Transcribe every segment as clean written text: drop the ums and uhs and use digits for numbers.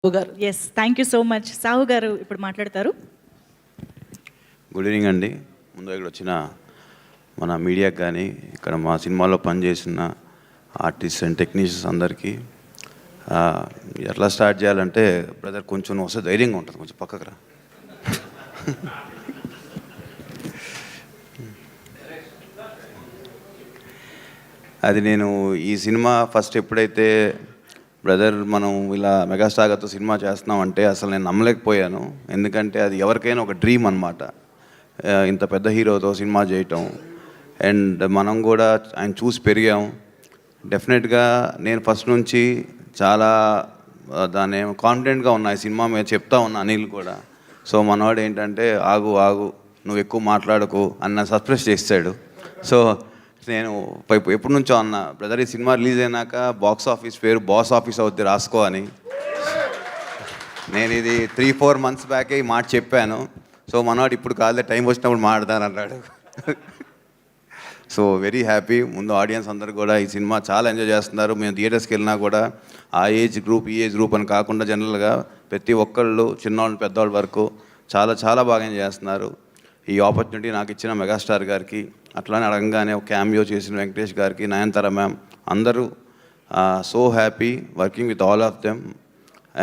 గారు. Yes, thank you so much. Sahu గారు ఇప్పుడు మాట్లాడతారు. గుడ్ ఈవినింగ్ అండి. ముందు ఇక్కడ వచ్చిన మన మీడియాకి కానీ ఇక్కడ మా సినిమాలో పనిచేసిన ఆర్టిస్ట్ అండ్ టెక్నీషియన్స్ అందరికీ ఎట్లా స్టార్ట్ చేయాలంటే బ్రదర్ కొంచెం నువ్వు వస్తే ధైర్యంగా ఉంటుంది, కొంచెం పక్కకు రా. అది నేను ఈ సినిమా ఫస్ట్ ఎప్పుడైతే బ్రదర్ మనం ఇలా మెగాస్టార్తో సినిమా చేస్తున్నాం అంటే అసలు నేను నమ్మలేకపోయాను. ఎందుకంటే అది ఎవరికైనా ఒక డ్రీమ్ అనమాట, ఇంత పెద్ద హీరోతో సినిమా చేయటం. అండ్ మనం కూడా ఆయన చూసి పెరిగాం. డెఫినెట్గా నేను ఫస్ట్ నుంచి చాలా దాన్ని కాన్ఫిడెంట్గా ఉన్నా ఈ సినిమా మీద, చెప్తా ఉన్నా అనిల్ కూడా. సో మనవాడు ఏంటంటే ఆగు ఆగు నువ్వు ఎక్కువ మాట్లాడకు అన్న సస్ప్రెస్ చేస్తాడు. సో నేను ఎప్పటి నుంచో అన్న బ్రదర్ ఈ సినిమా రిలీజ్ అయినాక బాక్స్ ఆఫీస్ పేరు బాస్ ఆఫీస్ అవుద్ది రాసుకో అని. నేను ఇది 3-4 months బ్యాకే ఈ మాట చెప్పాను. సో మనవాడు ఇప్పుడు కాదులే టైం వచ్చినప్పుడు మాట్లాడతాను అన్నాడు. So very happy. ముందు ఆడియన్స్ అందరూ కూడా ఈ సినిమా చాలా ఎంజాయ్ చేస్తున్నారు. మేము థియేటర్స్కి వెళ్ళినా కూడా ఆ ఏజ్ గ్రూప్ ఈ ఏజ్ గ్రూప్ అని కాకుండా జనరల్గా ప్రతి ఒక్కళ్ళు చిన్నవాళ్ళు పెద్దవాళ్ళ వరకు చాలా చాలా బాగా ఎంజాయ్ చేస్తున్నారు. ఈ ఆపర్చునిటీ నాకు ఇచ్చిన మెగాస్టార్ గారికి, అట్లానే అడగంగానే ఒక క్యామియో చేసిన వెంకటేష్ గారికి, నయనతార మ్యామ్, అందరూ so happy working with all of them.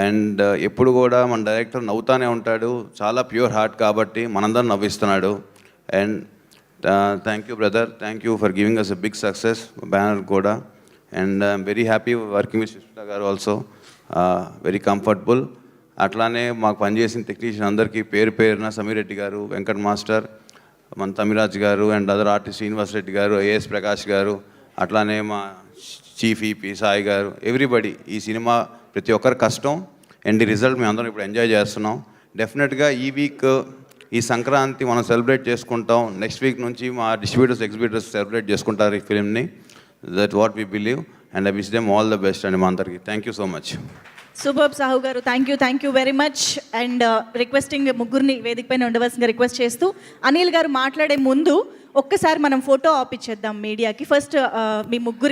And ఎప్పుడు కూడా మన డైరెక్టర్ నవ్వుతానే ఉంటాడు, చాలా ప్యూర్ హార్ట్ కాబట్టి మనందరం నవ్విస్తున్నాడు. And thank you brother, thank you for giving us a big success banner కూడా. And I'm very happy working with Sushmita గారు ఆల్సో, వెరీ కంఫర్టబుల్. అట్లానే మాకు పనిచేసిన టెక్నీషియన్ అందరికీ పేరు పేరున సమీర్ రెడ్డి గారు, వెంకట్ మాస్టర్, మన తమిరాజ్ గారు and other artist Srinivas Reddy గారు, ఏఎస్ ప్రకాష్ గారు, అట్లానే మా చీఫ్ ఈపీ సాయి గారు, ఎవ్రీబడి. ఈ సినిమా ప్రతి ఒక్కరి కష్టం అండ్ ఈ రిజల్ట్ మేము అందరం ఇప్పుడు ఎంజాయ్ చేస్తున్నాం. డెఫినెట్గా ఈ వీక్ ఈ సంక్రాంతి మనం సెలబ్రేట్ చేసుకుంటాం. నెక్స్ట్ వీక్ నుంచి మా డిస్ట్రిబ్యూటర్స్ ఎగ్జిబిటర్స్ సెలబ్రేట్ చేసుకుంటారు ఈ ఫిల్మ్ని. That what we believe and I wish them all the best అండి మా అందరికీ. Thank you so much. Super Sahu గారు, thank you very much. And requesting ముగ్గురిని వేదిక పైన ఉండవలసిందిగా రిక్వెస్ట్ చేస్తూ, అనిల్ గారు మాట్లాడే ముందు ఒక్కసారి మనం ఫోటో ఆప్ ఇచ్చేద్దాం మీడియాకి. ఫస్ట్ మీ ముగ్గురి